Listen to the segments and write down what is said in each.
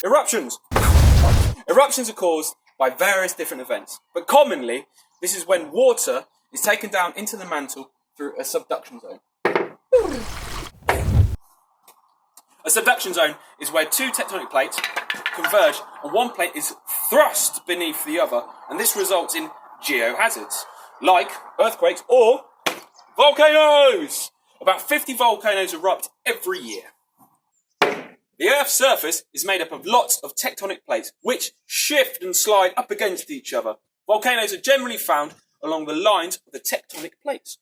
Eruptions. Eruptions are caused by various different events, but commonly this is when water is taken down into the mantle through a subduction zone. A subduction zone is where two tectonic plates converge and one plate is thrust beneath the other, and this results in geohazards, like earthquakes or volcanoes. About 50 volcanoes erupt every year. The Earth's surface is made up of lots of tectonic plates, which shift and slide up against each other. Volcanoes are generally found along the lines of the tectonic plates.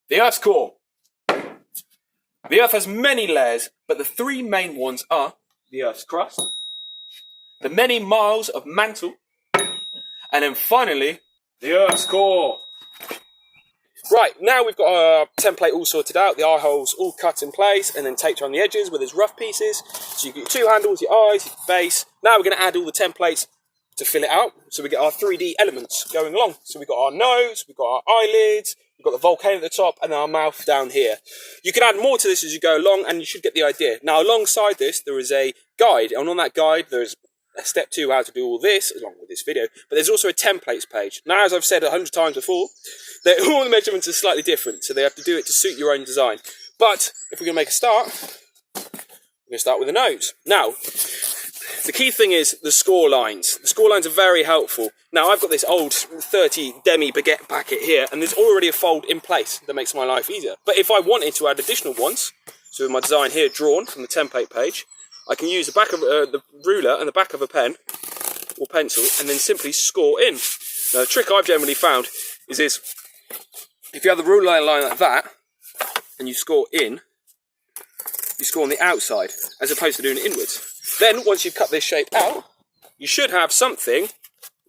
The Earth's core. The Earth has many layers, but the three main ones are the Earth's crust, the many miles of mantle, and then finally, the Earth's core. Right, now we've got our template all sorted out, the eye holes all cut in place and then taped around the edges with its rough pieces. So you've got your two handles, your eyes, your face. Now we're going to add all the templates to fill it out. So we get our 3D elements going along. So we've got our nose, we've got our eyelids, we've got the volcano at the top and our mouth down here. You can add more to this as you go along and you should get the idea. Now alongside this there is a guide, and on that guide there's a step 2 how to do all this along with this video, but there's also a templates page. Now, as I've said 100 times before, all the measurements are slightly different, so they have to do it to suit your own design. But if we're going to make a start, we're going to start with the nose. Now, the key thing is the score lines. The score lines are very helpful. Now, I've got this old 30 demi baguette packet here, and there's already a fold in place that makes my life easier. But if I wanted to add additional ones, so with my design here drawn from the template page, I can use the back of the ruler and the back of a pen or pencil and then simply score in. Now the trick I've generally found is if you have the ruler line like that and you score in, you score on the outside as opposed to doing it inwards. Then once you've cut this shape out, you should have something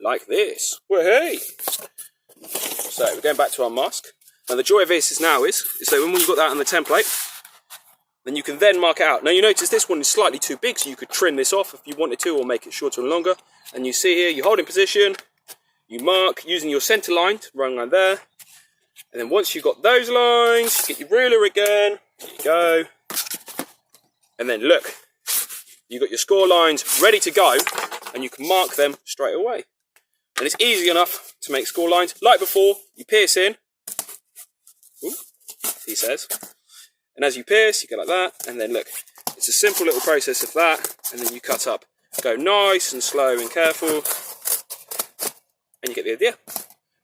like this. Wahey! So we're going back to our mask. Now the joy of this is that when we've got that on the template, then you can then mark it out. Now you notice this one is slightly too big, so you could trim this off if you wanted to, or make it shorter and longer. And you see here, you hold in position, you mark using your centre line to run around there. And then once you've got those lines, get your ruler again, there you go. And then look, you've got your score lines ready to go, and you can mark them straight away. And it's easy enough to make score lines. Like before, you pierce in, he says. And as you pierce, you go like that, and then look, it's a simple little process of that, and then you cut up. Go nice and slow and careful, and you get the idea.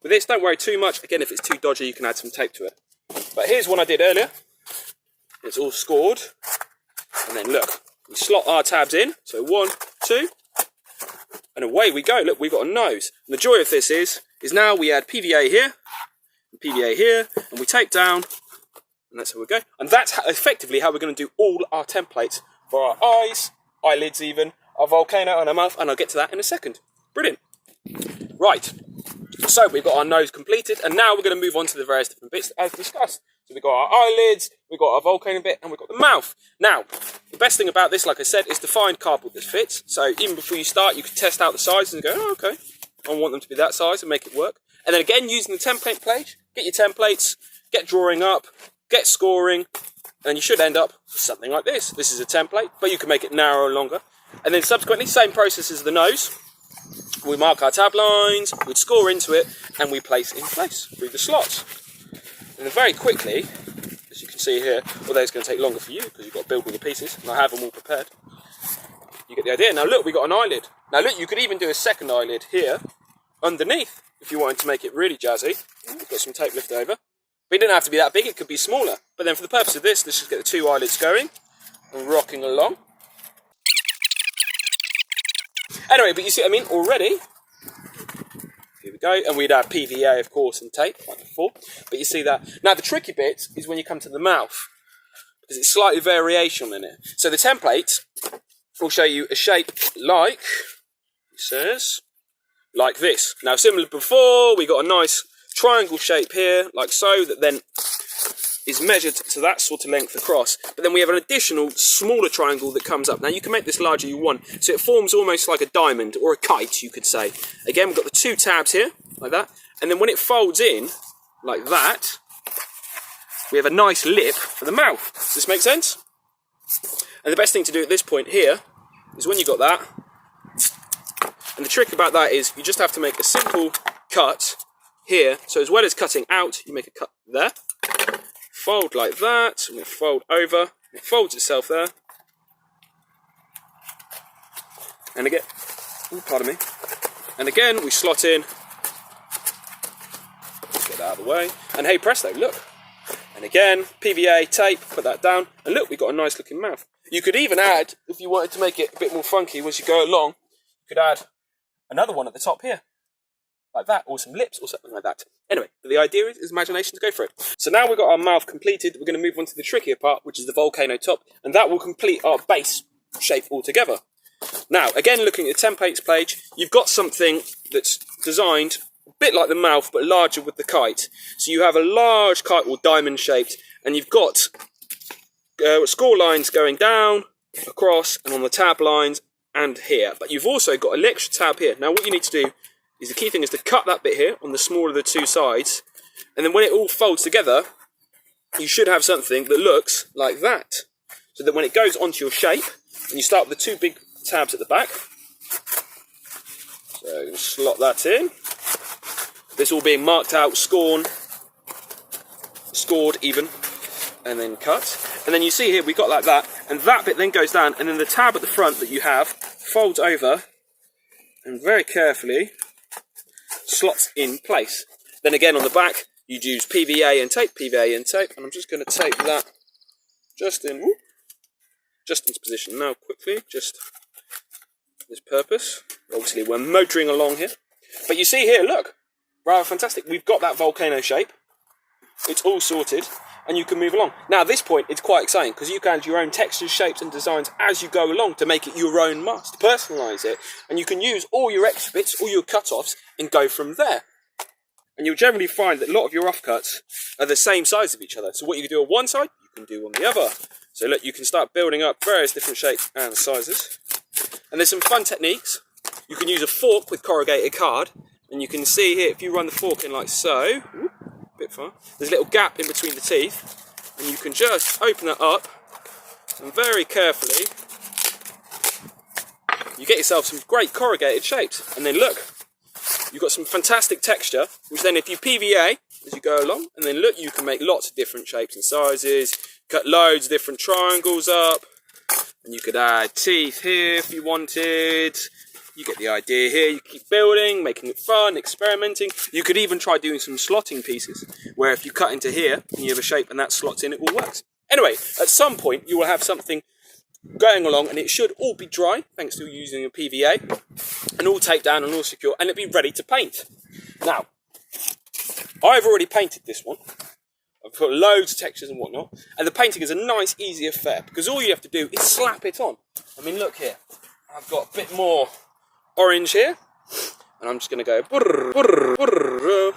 With this, don't worry too much. Again, if it's too dodgy, you can add some tape to it. But here's one I did earlier. It's all scored, and then look, we slot our tabs in. So 1, 2, and away we go. Look, we've got a nose. And the joy of this is now we add PVA here, and PVA here, and we tape down. And that's how we go. And that's effectively how we're going to do all our templates for our eyes, eyelids even, our volcano and our mouth, and I'll get to that in a second. Brilliant. Right, so we've got our nose completed, and now we're going to move on to the various different bits as discussed. So we've got our eyelids, we've got our volcano bit, and we've got the mouth. Now, the best thing about this, like I said, is to find cardboard that fits. So even before you start, you can test out the sizes and go, oh, okay, I want them to be that size and make it work. And then again, using the template page, get your templates, get drawing up, get scoring, and you should end up with something like this. This is a template, but you can make it narrower and longer. And then subsequently, same process as the nose. We mark our tab lines, we score into it, and we place in place through the slots. And then very quickly, as you can see here, although it's going to take longer for you because you've got to build all the pieces, and I have them all prepared, you get the idea. Now look, we've got an eyelid. Now look, you could even do a second eyelid here underneath if you wanted to make it really jazzy. We've got some tape left over. But it didn't have to be that big, it could be smaller. But then for the purpose of this, let's just get the two eyelids going and rocking along. Anyway, but you see what I mean already. Here we go, and we'd add PVA, of course, and tape, like before. But you see that. Now the tricky bit is when you come to the mouth, because it's slightly variation in it. So the template will show you a shape like, it says, like this. Now similar to before, we got a nice triangle shape here, like so, that then is measured to that sort of length across. But then we have an additional smaller triangle that comes up. Now you can make this larger you want, so it forms almost like a diamond or a kite, you could say. Again, we've got the two tabs here, like that, and then when it folds in, like that, we have a nice lip for the mouth. Does this make sense? And the best thing to do at this point here is when you've got that, and the trick about that is you just have to make a simple cut here. So as well as cutting out, you make a cut there, fold like that, and then fold over, it folds itself there. And again, pardon me. And again, we slot in, get that out of the way, and hey presto, look. And again, PVA, tape, put that down, and look, we've got a nice looking mouth. You could even add, if you wanted to make it a bit more funky as you go along, you could add another one at the top here, like that, or some lips, or something like that. Anyway, the idea is imagination to go for it. So now we've got our mouth completed, we're going to move on to the trickier part, which is the volcano top, and that will complete our base shape altogether. Now, again, looking at the templates page, you've got something that's designed a bit like the mouth, but larger with the kite. So you have a large kite, or diamond shaped, and you've got score lines going down, across, and on the tab lines, and here. But you've also got an extra tab here. Now, what you need to do is, the key thing is to cut that bit here on the smaller of the two sides, and then when it all folds together, you should have something that looks like that. So that when it goes onto your shape, and you start with the two big tabs at the back, so slot that in. This all being marked out, scored even, and then cut. And then you see here, we got like that, and that bit then goes down, and then the tab at the front that you have folds over, and very carefully slots in place. Then again on the back, you'd use PVA and tape, and I'm just going to tape that just into position now quickly, just for this purpose. Obviously we're motoring along here, but you see here, look, rather fantastic. We've got that volcano shape, it's all sorted, and you can move along. Now at this point it's quite exciting because you can add your own textures, shapes and designs as you go along to make it your own mask, to personalise it, and you can use all your extra bits, all your cut-offs, and go from there. And you'll generally find that a lot of your offcuts are the same size of each other. So what you can do on one side, you can do on the other. So look, you can start building up various different shapes and sizes. And there's some fun techniques. You can use a fork with corrugated card, and you can see here, if you run the fork in like so, a bit far, there's a little gap in between the teeth, and you can just open it up, and very carefully, you get yourself some great corrugated shapes. And then look, you've got some fantastic texture, which then if you PVA as you go along, and then look, you can make lots of different shapes and sizes, cut loads of different triangles up, and you could add teeth here if you wanted. You get the idea here. You keep building, making it fun, experimenting. You could even try doing some slotting pieces, where if you cut into here, and you have a shape and that slots in, it all works. Anyway, at some point you will have something going along, and it should all be dry, thanks to using a PVA, and all taped down and all secure, and it'll be ready to paint. Now, I've already painted this one. I've put loads of textures and whatnot, and the painting is a nice, easy affair, because all you have to do is slap it on. I mean, look here. I've got a bit more orange here, and I'm just going to go brrr, brrr, brrr.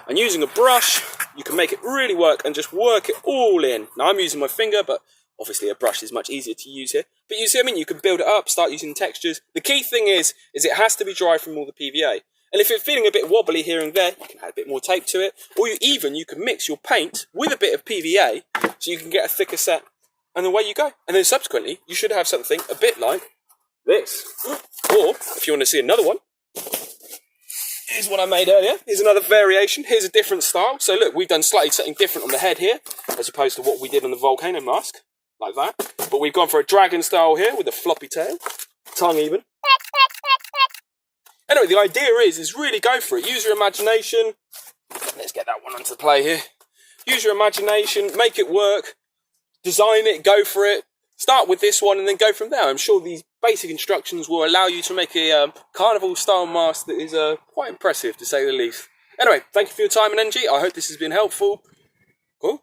And using a brush, you can make it really work and just work it all in. Now, I'm using my finger, but obviously a brush is much easier to use here. But you see what I mean? You can build it up, start using textures. The key thing is it has to be dry from all the PVA. And if you're feeling a bit wobbly here and there, you can add a bit more tape to it. Or you can mix your paint with a bit of PVA so you can get a thicker set. And away you go. And then subsequently, you should have something a bit like this. Or, if you want to see another one, here's one I made earlier. Here's another variation. Here's a different style. So look, we've done slightly something different on the head here, as opposed to what we did on the volcano mask, like that. But we've gone for a dragon style here with a floppy tail, tongue even. Anyway, the idea is really go for it. Use your imagination. Let's get that one onto play here. Use your imagination, make it work, design it, go for it. Start with this one and then go from there. I'm sure these basic instructions will allow you to make a carnival style mask that is quite impressive, to say the least. Anyway, thank you for your time and energy. I hope this has been helpful. Cool.